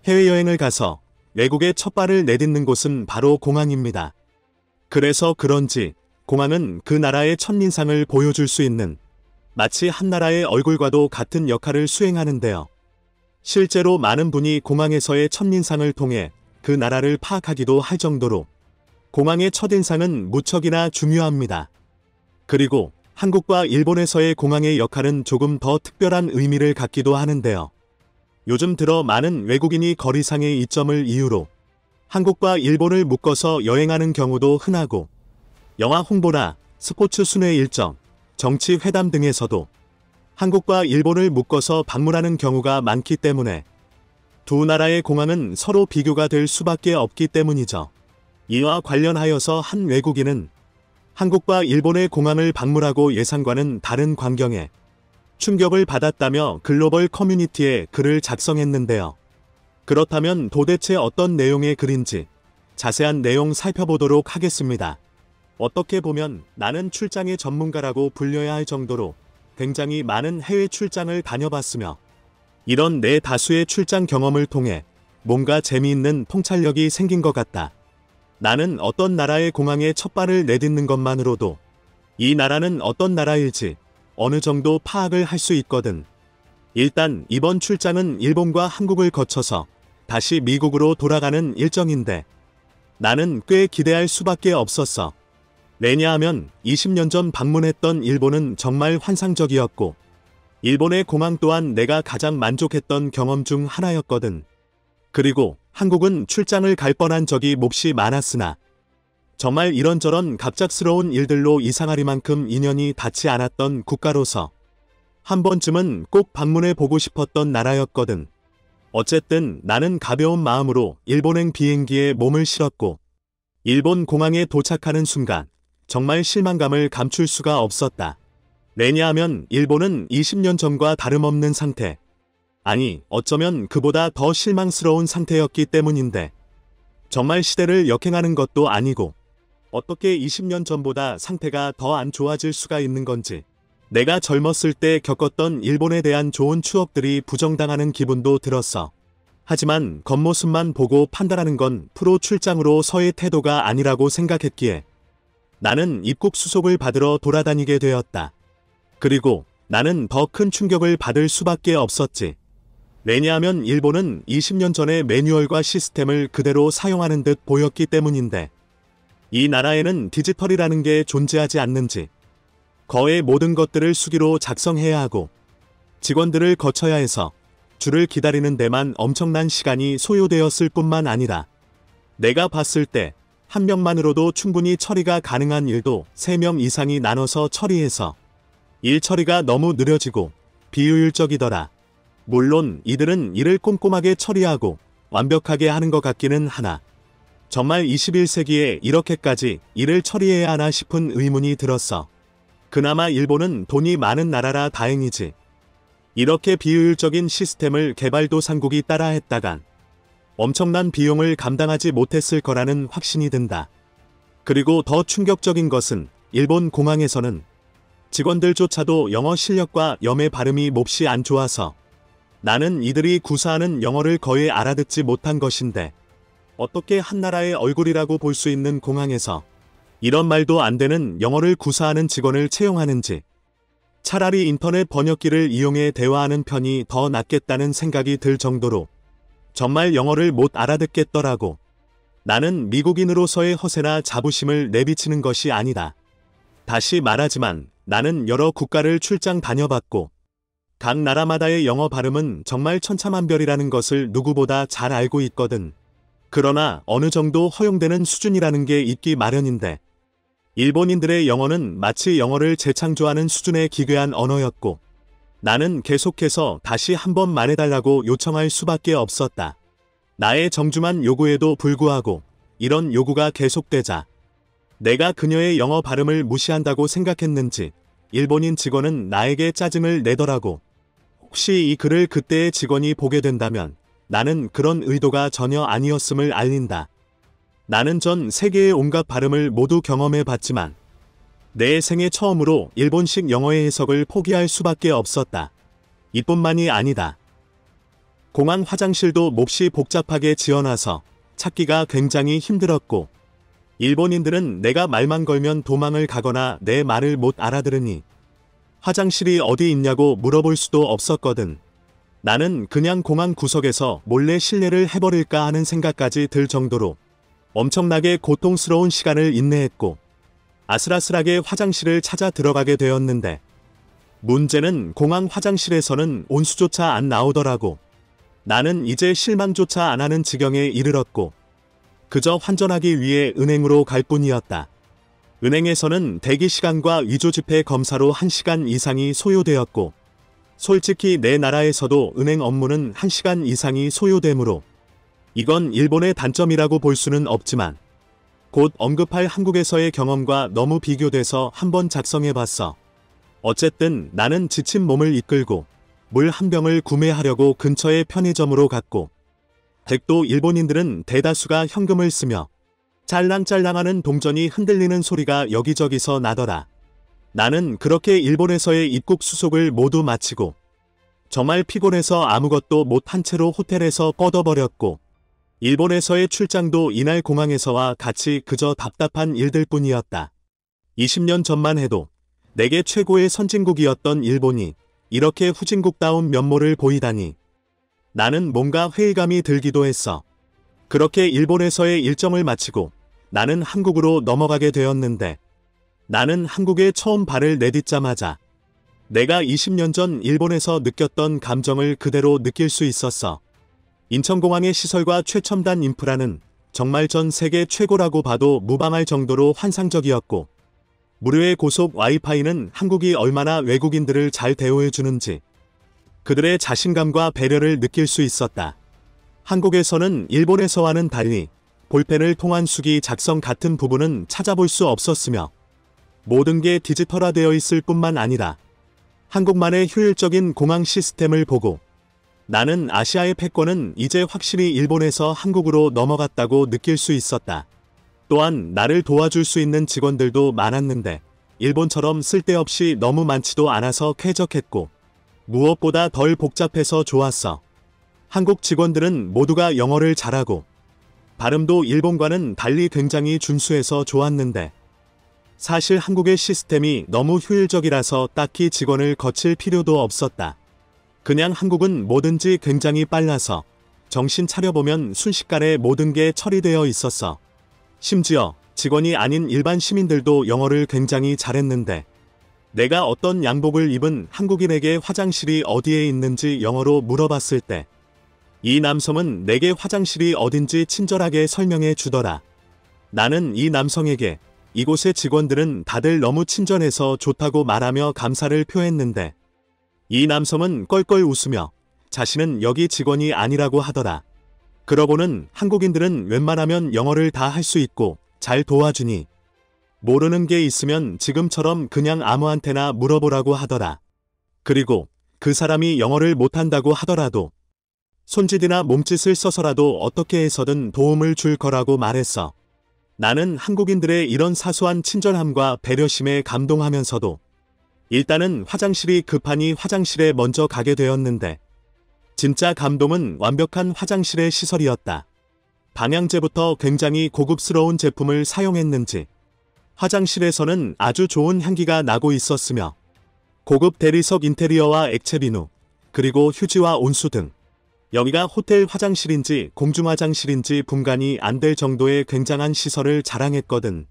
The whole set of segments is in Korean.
해외여행을 가서 외국에 첫 발을 내딛는 곳은 바로 공항입니다. 그래서 그런지 공항은 그 나라의 첫인상을 보여줄 수 있는 마치 한 나라의 얼굴과도 같은 역할을 수행하는데요. 실제로 많은 분이 공항에서의 첫인상을 통해 그 나라를 파악하기도 할 정도로 공항의 첫인상은 무척이나 중요합니다. 그리고 한국과 일본에서의 공항의 역할은 조금 더 특별한 의미를 갖기도 하는데요. 요즘 들어 많은 외국인이 거리상의 이점을 이유로 한국과 일본을 묶어서 여행하는 경우도 흔하고, 영화 홍보나 스포츠 순회 일정, 정치 회담 등에서도 한국과 일본을 묶어서 방문하는 경우가 많기 때문에 두 나라의 공항은 서로 비교가 될 수밖에 없기 때문이죠. 이와 관련하여서 한 외국인은 한국과 일본의 공항을 방문하고 예상과는 다른 광경에 충격을 받았다며 글로벌 커뮤니티에 글을 작성했는데요. 그렇다면 도대체 어떤 내용의 글인지 자세한 내용 살펴보도록 하겠습니다. 어떻게 보면 나는 출장의 전문가라고 불려야 할 정도로 굉장히 많은 해외 출장을 다녀봤으며, 이런 내 다수의 출장 경험을 통해 뭔가 재미있는 통찰력이 생긴 것 같다. 나는 어떤 나라의 공항에 첫 발을 내딛는 것만으로도 이 나라는 어떤 나라일지 어느 정도 파악을 할 수 있거든. 일단 이번 출장은 일본과 한국을 거쳐서 다시 미국으로 돌아가는 일정인데 나는 꽤 기대할 수밖에 없었어. 왜냐하면 20년 전 방문했던 일본은 정말 환상적이었고, 일본의 공항 또한 내가 가장 만족했던 경험 중 하나였거든. 그리고 한국은 출장을 갈 뻔한 적이 몹시 많았으나 정말 이런저런 갑작스러운 일들로 이상하리만큼 인연이 닿지 않았던 국가로서 한 번쯤은 꼭 방문해 보고 싶었던 나라였거든. 어쨌든 나는 가벼운 마음으로 일본행 비행기에 몸을 실었고, 일본 공항에 도착하는 순간 정말 실망감을 감출 수가 없었다. 왜냐하면 일본은 20년 전과 다름없는 상태, 아니 어쩌면 그보다 더 실망스러운 상태였기 때문인데, 정말 시대를 역행하는 것도 아니고 어떻게 20년 전보다 상태가 더 안 좋아질 수가 있는 건지, 내가 젊었을 때 겪었던 일본에 대한 좋은 추억들이 부정당하는 기분도 들었어. 하지만 겉모습만 보고 판단하는 건 프로 출장으로서의 태도가 아니라고 생각했기에 나는 입국 수속을 받으러 돌아다니게 되었다. 그리고 나는 더 큰 충격을 받을 수밖에 없었지. 왜냐하면 일본은 20년 전의 매뉴얼과 시스템을 그대로 사용하는 듯 보였기 때문인데, 이 나라에는 디지털이라는 게 존재하지 않는지, 거의 모든 것들을 수기로 작성해야 하고 직원들을 거쳐야 해서 줄을 기다리는 데만 엄청난 시간이 소요되었을 뿐만 아니라, 내가 봤을 때 한 명만으로도 충분히 처리가 가능한 일도 3명 이상이 나눠서 처리해서 일 처리가 너무 느려지고 비효율적이더라. 물론 이들은 일을 꼼꼼하게 처리하고 완벽하게 하는 것 같기는 하나, 정말 21세기에 이렇게까지 일을 처리해야 하나 싶은 의문이 들었어. 그나마 일본은 돈이 많은 나라라 다행이지. 이렇게 비효율적인 시스템을 개발도상국이 따라했다간 엄청난 비용을 감당하지 못했을 거라는 확신이 든다. 그리고 더 충격적인 것은 일본 공항에서는 직원들조차도 영어 실력과 염의 발음이 몹시 안 좋아서 나는 이들이 구사하는 영어를 거의 알아듣지 못한 것인데, 어떻게 한 나라의 얼굴이라고 볼 수 있는 공항에서 이런 말도 안 되는 영어를 구사하는 직원을 채용하는지, 차라리 인터넷 번역기를 이용해 대화하는 편이 더 낫겠다는 생각이 들 정도로 정말 영어를 못 알아듣겠더라고. 나는 미국인으로서의 허세나 자부심을 내비치는 것이 아니다. 다시 말하지만 나는 여러 국가를 출장 다녀봤고 각 나라마다의 영어 발음은 정말 천차만별이라는 것을 누구보다 잘 알고 있거든. 그러나 어느 정도 허용되는 수준이라는 게 있기 마련인데, 일본인들의 영어는 마치 영어를 재창조하는 수준의 기괴한 언어였고 나는 계속해서 다시 한번 말해달라고 요청할 수밖에 없었다. 나의 정중한 요구에도 불구하고 이런 요구가 계속되자 내가 그녀의 영어 발음을 무시한다고 생각했는지 일본인 직원은 나에게 짜증을 내더라고. 혹시 이 글을 그때의 직원이 보게 된다면 나는 그런 의도가 전혀 아니었음을 알린다. 나는 전 세계의 온갖 발음을 모두 경험해 봤지만 내 생애 처음으로 일본식 영어의 해석을 포기할 수밖에 없었다. 이뿐만이 아니다. 공항 화장실도 몹시 복잡하게 지어놔서 찾기가 굉장히 힘들었고, 일본인들은 내가 말만 걸면 도망을 가거나 내 말을 못 알아들으니 화장실이 어디 있냐고 물어볼 수도 없었거든. 나는 그냥 공항 구석에서 몰래 실례를 해버릴까 하는 생각까지 들 정도로 엄청나게 고통스러운 시간을 인내했고, 아슬아슬하게 화장실을 찾아 들어가게 되었는데, 문제는 공항 화장실에서는 온수조차 안 나오더라고. 나는 이제 실망조차 안 하는 지경에 이르렀고, 그저 환전하기 위해 은행으로 갈 뿐이었다. 은행에서는 대기시간과 위조지폐 검사로 1시간 이상이 소요되었고, 솔직히 내 나라에서도 은행 업무는 1시간 이상이 소요되므로 이건 일본의 단점이라고 볼 수는 없지만, 곧 언급할 한국에서의 경험과 너무 비교돼서 한번 작성해봤어. 어쨌든 나는 지친 몸을 이끌고 물 한 병을 구매하려고 근처의 편의점으로 갔고, 백도 일본인들은 대다수가 현금을 쓰며 짤랑짤랑하는 동전이 흔들리는 소리가 여기저기서 나더라. 나는 그렇게 일본에서의 입국 수속을 모두 마치고 정말 피곤해서 아무것도 못한 채로 호텔에서 뻗어버렸고, 일본에서의 출장도 이날 공항에서와 같이 그저 답답한 일들 뿐이었다. 20년 전만 해도 내게 최고의 선진국이었던 일본이 이렇게 후진국다운 면모를 보이다니 나는 뭔가 회의감이 들기도 했어. 그렇게 일본에서의 일정을 마치고 나는 한국으로 넘어가게 되었는데, 나는 한국에 처음 발을 내딛자마자 내가 20년 전 일본에서 느꼈던 감정을 그대로 느낄 수 있었어. 인천공항의 시설과 최첨단 인프라는 정말 전 세계 최고라고 봐도 무방할 정도로 환상적이었고, 무료의 고속 와이파이는 한국이 얼마나 외국인들을 잘 대우해주는지 그들의 자신감과 배려를 느낄 수 있었다. 한국에서는 일본에서와는 달리 볼펜을 통한 수기 작성 같은 부분은 찾아볼 수 없었으며, 모든 게 디지털화되어 있을 뿐만 아니라 한국만의 효율적인 공항 시스템을 보고 나는 아시아의 패권은 이제 확실히 일본에서 한국으로 넘어갔다고 느낄 수 있었다. 또한 나를 도와줄 수 있는 직원들도 많았는데 일본처럼 쓸데없이 너무 많지도 않아서 쾌적했고, 무엇보다 덜 복잡해서 좋았어. 한국 직원들은 모두가 영어를 잘하고 발음도 일본과는 달리 굉장히 준수해서 좋았는데, 사실 한국의 시스템이 너무 효율적이라서 딱히 직원을 거칠 필요도 없었다. 그냥 한국은 뭐든지 굉장히 빨라서 정신 차려보면 순식간에 모든 게 처리되어 있었어. 심지어 직원이 아닌 일반 시민들도 영어를 굉장히 잘했는데, 내가 어떤 양복을 입은 한국인에게 화장실이 어디에 있는지 영어로 물어봤을 때 이 남성은 내게 화장실이 어딘지 친절하게 설명해 주더라. 나는 이 남성에게 이곳의 직원들은 다들 너무 친절해서 좋다고 말하며 감사를 표했는데, 이 남성은 껄껄 웃으며 자신은 여기 직원이 아니라고 하더라. 그러고는 한국인들은 웬만하면 영어를 다 할 수 있고 잘 도와주니 모르는 게 있으면 지금처럼 그냥 아무한테나 물어보라고 하더라. 그리고 그 사람이 영어를 못한다고 하더라도 손짓이나 몸짓을 써서라도 어떻게 해서든 도움을 줄 거라고 말했어. 나는 한국인들의 이런 사소한 친절함과 배려심에 감동하면서도 일단은 화장실이 급하니 화장실에 먼저 가게 되었는데, 진짜 감동은 완벽한 화장실의 시설이었다. 방향제부터 굉장히 고급스러운 제품을 사용했는지 화장실에서는 아주 좋은 향기가 나고 있었으며, 고급 대리석 인테리어와 액체 비누, 그리고 휴지와 온수 등 여기가 호텔 화장실인지 공중화장실인지 분간이 안 될 정도의 굉장한 시설을 자랑했거든.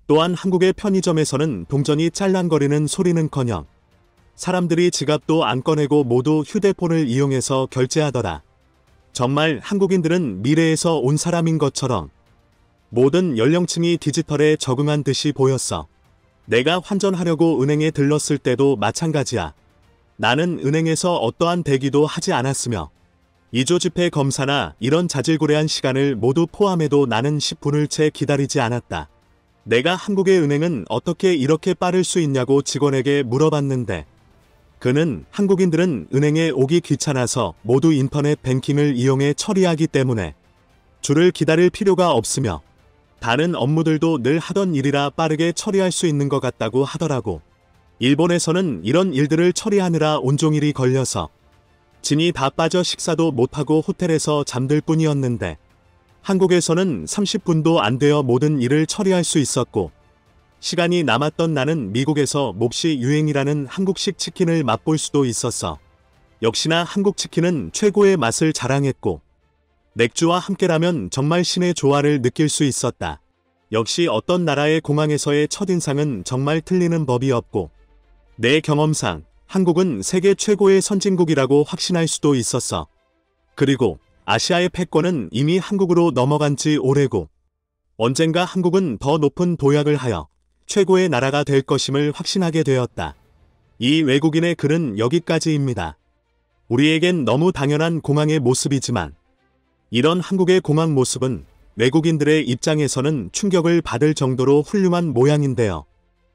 또한 한국의 편의점에서는 동전이 짤랑거리는 소리는커녕 사람들이 지갑도 안 꺼내고 모두 휴대폰을 이용해서 결제하더라. 정말 한국인들은 미래에서 온 사람인 것처럼 모든 연령층이 디지털에 적응한 듯이 보였어. 내가 환전하려고 은행에 들렀을 때도 마찬가지야. 나는 은행에서 어떠한 대기도 하지 않았으며 위조지폐 검사나 이런 자질구레한 시간을 모두 포함해도 나는 10분을 채 기다리지 않았다. 내가 한국의 은행은 어떻게 이렇게 빠를 수 있냐고 직원에게 물어봤는데, 그는 한국인들은 은행에 오기 귀찮아서 모두 인터넷 뱅킹을 이용해 처리하기 때문에 줄을 기다릴 필요가 없으며 다른 업무들도 늘 하던 일이라 빠르게 처리할 수 있는 것 같다고 하더라고. 일본에서는 이런 일들을 처리하느라 온종일이 걸려서 진이 다 빠져 식사도 못하고 호텔에서 잠들 뿐이었는데 한국에서는 30분도 안 되어 모든 일을 처리할 수 있었고 시간이 남았던 나는 미국에서 몹시 유행이라는 한국식 치킨을 맛볼 수도 있었어. 역시나 한국 치킨은 최고의 맛을 자랑했고 맥주와 함께라면 정말 신의 조화를 느낄 수 있었다. 역시 어떤 나라의 공항에서의 첫인상은 정말 틀리는 법이 없고 내 경험상 한국은 세계 최고의 선진국이라고 확신할 수도 있었어. 그리고 아시아의 패권은 이미 한국으로 넘어간 지 오래고 언젠가 한국은 더 높은 도약을 하여 최고의 나라가 될 것임을 확신하게 되었다. 이 외국인의 글은 여기까지입니다. 우리에겐 너무 당연한 공항의 모습이지만 이런 한국의 공항 모습은 외국인들의 입장에서는 충격을 받을 정도로 훌륭한 모양인데요.